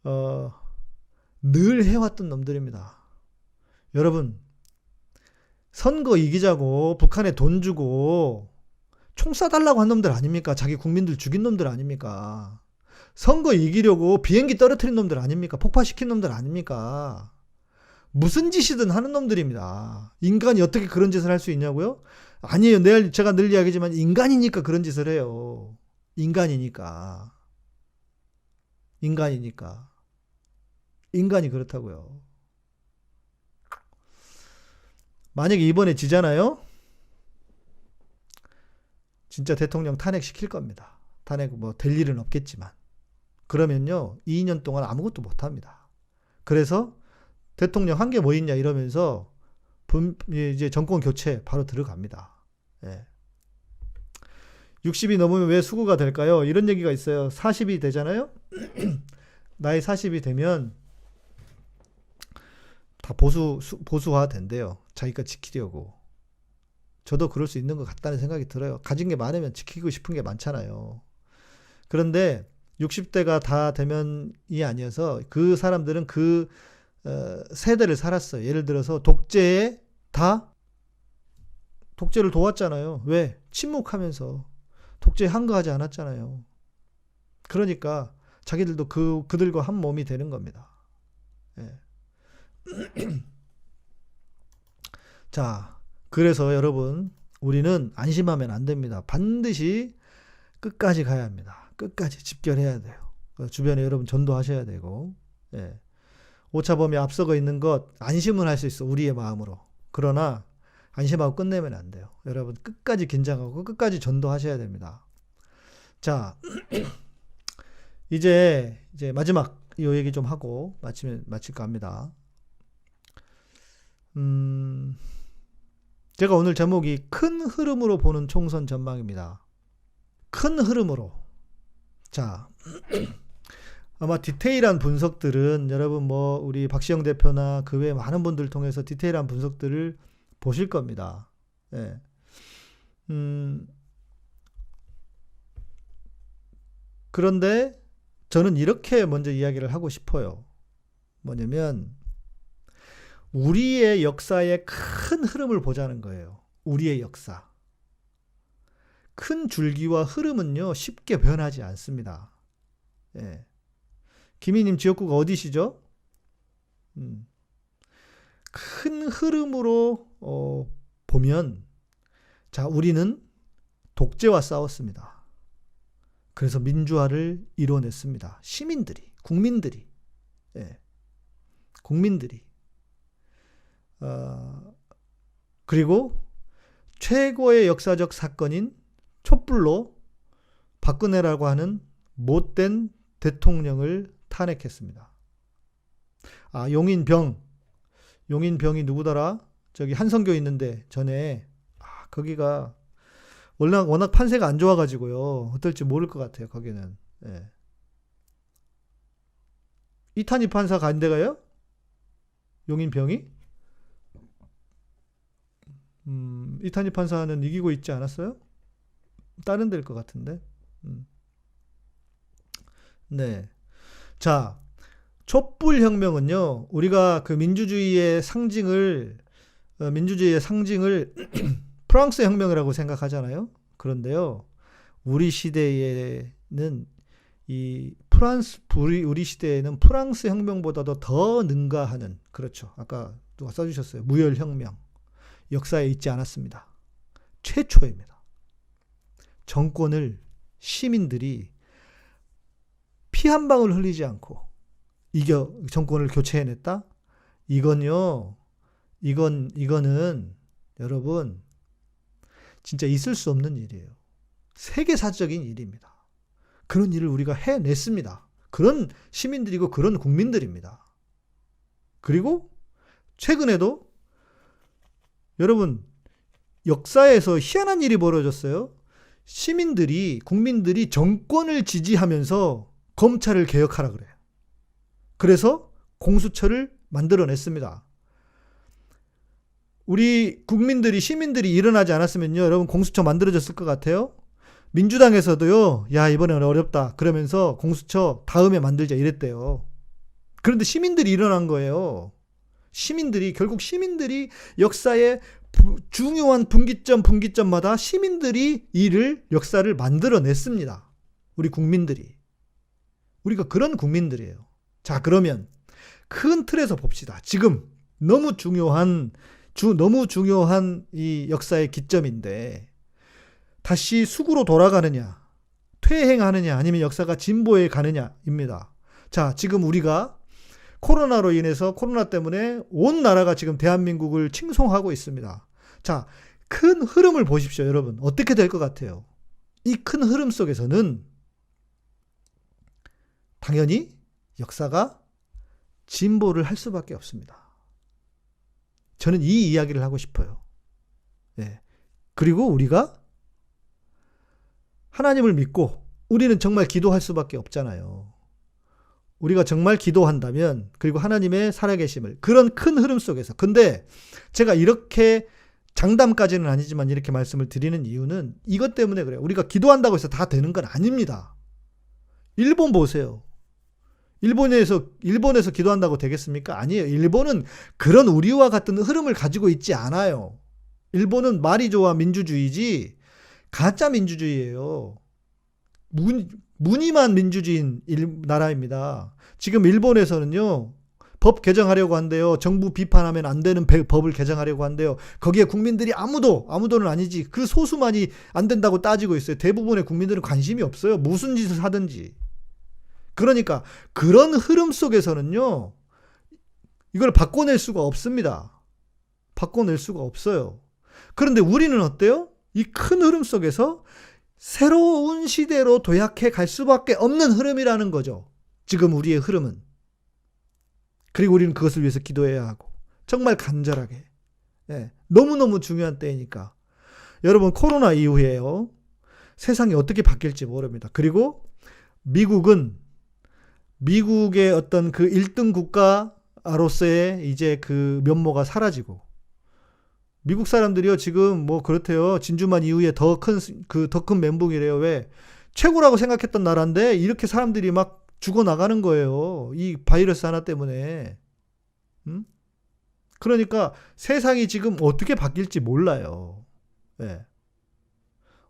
어, 늘 해왔던 놈들입니다. 여러분, 선거 이기자고 북한에 돈 주고 총 쏴달라고 한 놈들 아닙니까? 자기 국민들 죽인 놈들 아닙니까? 선거 이기려고 비행기 떨어뜨린 놈들 아닙니까? 폭파시킨 놈들 아닙니까? 무슨 짓이든 하는 놈들입니다. 인간이 어떻게 그런 짓을 할 수 있냐고요? 아니에요. 제가 늘 이야기하지만 인간이니까 그런 짓을 해요. 인간이니까. 인간이니까. 인간이 그렇다고요. 만약에 이번에 지잖아요? 진짜 대통령 탄핵시킬 겁니다. 탄핵 뭐 될 일은 없겠지만. 그러면요, 2년 동안 아무것도 못합니다. 그래서 대통령 한 게 뭐 있냐 이러면서 이제 정권 교체 바로 들어갑니다. 예. 60이 넘으면 왜 수구가 될까요? 이런 얘기가 있어요. 40이 되잖아요? 나이 40이 되면 다 보수화 된대요. 자기가 지키려고. 저도 그럴 수 있는 것 같다는 생각이 들어요. 가진 게 많으면 지키고 싶은 게 많잖아요. 그런데 60대가 다 되면이 아니어서 그 사람들은 그 세대를 살았어요. 예를 들어서 독재를 도왔잖아요. 왜? 침묵하면서 독재에 항거하지 않았잖아요. 그러니까 자기들도 그들과 한 몸이 되는 겁니다. 예. 자, 그래서 여러분, 우리는 안심하면 안 됩니다. 반드시 끝까지 가야 합니다. 끝까지 집결해야 돼요. 주변에 여러분 전도하셔야 되고, 예. 오차범위 앞서고 있는 것 안심은 할 수 있어. 우리의 마음으로. 그러나 안심하고 끝내면 안 돼요. 여러분 끝까지 긴장하고 끝까지 전도하셔야 됩니다. 자, 이제 마지막 이 얘기 좀 하고 마칠까 합니다. 제가 오늘 제목이 큰 흐름으로 보는 총선 전망입니다. 큰 흐름으로. 자, 아마 디테일한 분석들은 여러분 뭐 우리 박시영 대표나 그 외 많은 분들 통해서 디테일한 분석들을 보실 겁니다. 예. 그런데 저는 이렇게 먼저 이야기를 하고 싶어요. 뭐냐면 우리의 역사의 큰 흐름을 보자는 거예요. 우리의 역사. 큰 줄기와 흐름은요, 쉽게 변하지 않습니다. 예. 김희님 지역구가 어디시죠? 큰 흐름으로 보면, 자, 우리는 독재와 싸웠습니다. 그래서 민주화를 이뤄냈습니다. 시민들이, 국민들이, 예. 국민들이. 그리고 최고의 역사적 사건인 촛불로 박근혜라고 하는 못된 대통령을 탄핵했습니다. 용인병이 누구더라? 저기 한성교 있는데 전에 거기가 워낙 판세가 안 좋아가지고요. 어떨지 모를 것 같아요. 거기는. 예. 이탄희 판사 간 데가요? 용인병이? 이탄희 판사는 이기고 있지 않았어요? 다른 데일 것 같은데. 네. 자, 촛불혁명은요, 우리가 그 민주주의의 상징을 프랑스 혁명이라고 생각하잖아요. 그런데요, 우리 시대에는 우리 시대에는 프랑스 혁명보다도 더 능가하는, 그렇죠. 아까 누가 써주셨어요. 무열혁명. 역사에 있지 않았습니다. 최초입니다. 정권을 시민들이 피 한 방울 흘리지 않고 정권을 교체해냈다? 이거는 여러분 진짜 있을 수 없는 일이에요. 세계사적인 일입니다. 그런 일을 우리가 해냈습니다. 그런 시민들이고 그런 국민들입니다. 그리고 최근에도 여러분 역사에서 희한한 일이 벌어졌어요. 국민들이 정권을 지지하면서 검찰을 개혁하라 그래요. 그래서 공수처를 만들어냈습니다. 우리 시민들이 일어나지 않았으면요, 여러분 공수처 만들어졌을 것 같아요? 민주당에서도요, 야, 이번엔 어렵다. 그러면서 공수처 다음에 만들자 이랬대요. 그런데 시민들이 일어난 거예요. 결국 시민들이 역사의 중요한 분기점마다 시민들이 역사를 만들어냈습니다. 우리 국민들이. 우리가 그런 국민들이에요. 자, 그러면 큰 틀에서 봅시다. 지금 너무 중요한 이 역사의 기점인데 다시 수구로 돌아가느냐, 퇴행하느냐, 아니면 역사가 진보해 가느냐입니다. 자, 지금 우리가 코로나 때문에 온 나라가 지금 대한민국을 칭송하고 있습니다. 자, 큰 흐름을 보십시오, 여러분. 어떻게 될 것 같아요? 이 큰 흐름 속에서는 당연히 역사가 진보를 할 수밖에 없습니다. 저는 이 이야기를 하고 싶어요. 예. 그리고 우리가 하나님을 믿고 우리는 정말 기도할 수밖에 없잖아요. 우리가 정말 기도한다면, 그리고 하나님의 살아계심을, 그런 큰 흐름 속에서. 근데 제가 이렇게 장담까지는 아니지만 이렇게 말씀을 드리는 이유는 이것 때문에 그래요. 우리가 기도한다고 해서 다 되는 건 아닙니다. 일본 보세요. 일본에서 기도한다고 되겠습니까? 아니에요. 일본은 그런 우리와 같은 흐름을 가지고 있지 않아요. 일본은 말이 좋아 민주주의지 가짜 민주주의예요. 무늬만 민주주의인 나라입니다. 지금 일본에서는요, 법 개정하려고 한대요. 정부 비판하면 안 되는 법을 개정하려고 한대요. 거기에 국민들이 아무도는 아니지, 그 소수만이 안 된다고 따지고 있어요. 대부분의 국민들은 관심이 없어요. 무슨 짓을 하든지. 그러니까 그런 흐름 속에서는요, 이걸 바꿔낼 수가 없습니다. 바꿔낼 수가 없어요. 그런데 우리는 어때요? 이 큰 흐름 속에서 새로운 시대로 도약해 갈 수밖에 없는 흐름이라는 거죠. 지금 우리의 흐름은. 그리고 우리는 그것을 위해서 기도해야 하고, 정말 간절하게. 예, 너무너무 중요한 때이니까. 여러분, 코로나 이후에요, 세상이 어떻게 바뀔지 모릅니다. 그리고 미국의 어떤 그 1등 국가로서의 이제 그 면모가 사라지고, 미국 사람들이요, 지금 뭐 그렇대요. 진주만 이후에 더 큰 멘붕이래요. 왜? 최고라고 생각했던 나라인데 이렇게 사람들이 막 죽어나가는 거예요. 이 바이러스 하나 때문에. 그러니까 세상이 지금 어떻게 바뀔지 몰라요. 네.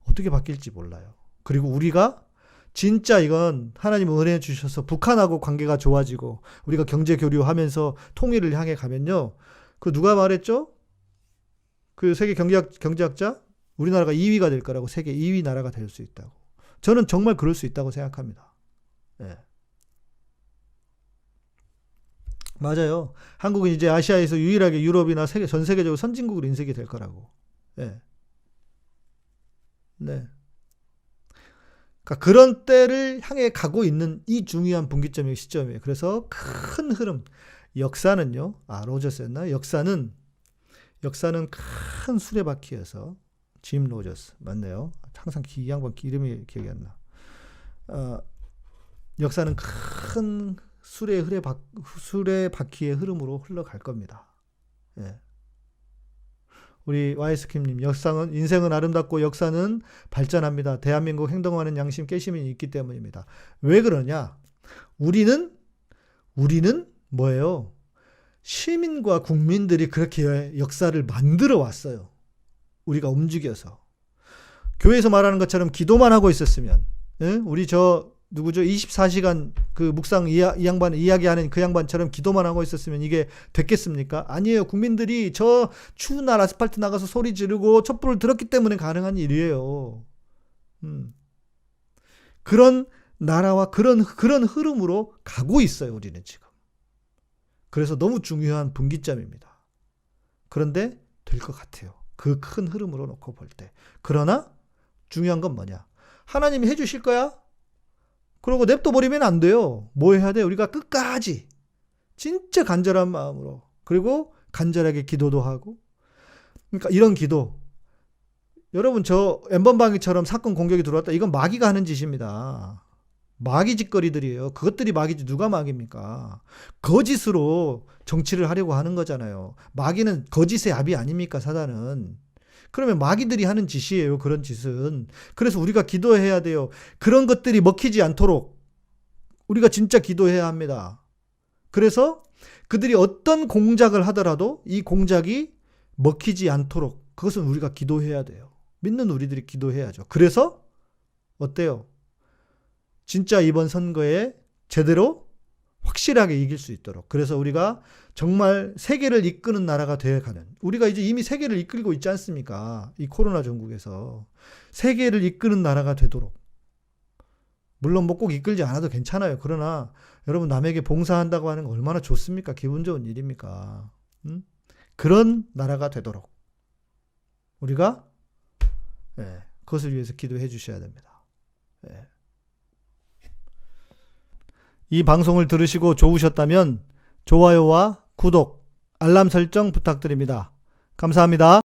어떻게 바뀔지 몰라요. 그리고 우리가 진짜 이건 하나님 은혜 주셔서 북한하고 관계가 좋아지고 우리가 경제 교류하면서 통일을 향해 가면요. 그 누가 말했죠? 그 세계 경제학자? 우리나라가 2위가 될 거라고, 세계 2위 나라가 될 수 있다고. 저는 정말 그럴 수 있다고 생각합니다. 네. 맞아요. 한국은 이제 아시아에서 유일하게 유럽이나 전 세계적으로 선진국으로 인식이 될 거라고. 네. 네. 그러니까 그런 때를 향해 가고 있는 이 중요한 분기점의 시점이에요. 그래서 큰 흐름, 역사는요, 로저스였나? 역사는 큰 수레바퀴여서, 짐 로저스 맞네요. 항상 이 양반 이름이 기억이 안 나. 역사는 큰 수레바퀴의 흐름으로 흘러갈 겁니다. 예. 우리 YS킴님, 인생은 아름답고 역사는 발전합니다. 대한민국 행동하는 양심, 깨심이 있기 때문입니다. 왜 그러냐? 우리는 뭐예요? 시민과 국민들이 그렇게 역사를 만들어 왔어요. 우리가 움직여서. 교회에서 말하는 것처럼 기도만 하고 있었으면, 예? 우리 누구죠? 24시간 그 묵상 이 양반 이야기하는 그 양반처럼 기도만 하고 있었으면 이게 됐겠습니까? 아니에요. 국민들이 저 추운 날 아스팔트 나가서 소리 지르고 촛불을 들었기 때문에 가능한 일이에요. 그런 나라와 그런 흐름으로 가고 있어요. 우리는 지금. 그래서 너무 중요한 분기점입니다. 그런데 될 것 같아요. 그 큰 흐름으로 놓고 볼 때. 그러나 중요한 건 뭐냐? 하나님이 해주실 거야? 그러고 냅둬버리면 안 돼요. 뭐 해야 돼요? 우리가 끝까지 진짜 간절한 마음으로, 그리고 간절하게 기도도 하고. 그러니까 이런 기도, 여러분, 저 엠번방위처럼 사건 공격이 들어왔다, 이건 마귀가 하는 짓입니다. 마귀 짓거리들이에요. 그것들이 마귀지 누가 마귀입니까? 거짓으로 정치를 하려고 하는 거잖아요. 마귀는 거짓의 압이 아닙니까, 사단은. 그러면 마귀들이 하는 짓이에요, 그런 짓은. 그래서 우리가 기도해야 돼요. 그런 것들이 먹히지 않도록 우리가 진짜 기도해야 합니다. 그래서 그들이 어떤 공작을 하더라도 이 공작이 먹히지 않도록 그것은 우리가 기도해야 돼요. 믿는 우리들이 기도해야죠. 그래서 어때요? 진짜 이번 선거에 제대로 확실하게 이길 수 있도록. 그래서 우리가 정말 세계를 이끄는 나라가 되어가는, 우리가 이제 이미 세계를 이끌고 있지 않습니까? 이 코로나 전국에서 세계를 이끄는 나라가 되도록. 물론 뭐 꼭 이끌지 않아도 괜찮아요. 그러나 여러분, 남에게 봉사한다고 하는 거 얼마나 좋습니까? 기분 좋은 일입니까? 그런 나라가 되도록 우리가 그것을 위해서 기도해 주셔야 됩니다. 이 방송을 들으시고 좋으셨다면 좋아요와 구독, 알람 설정 부탁드립니다. 감사합니다.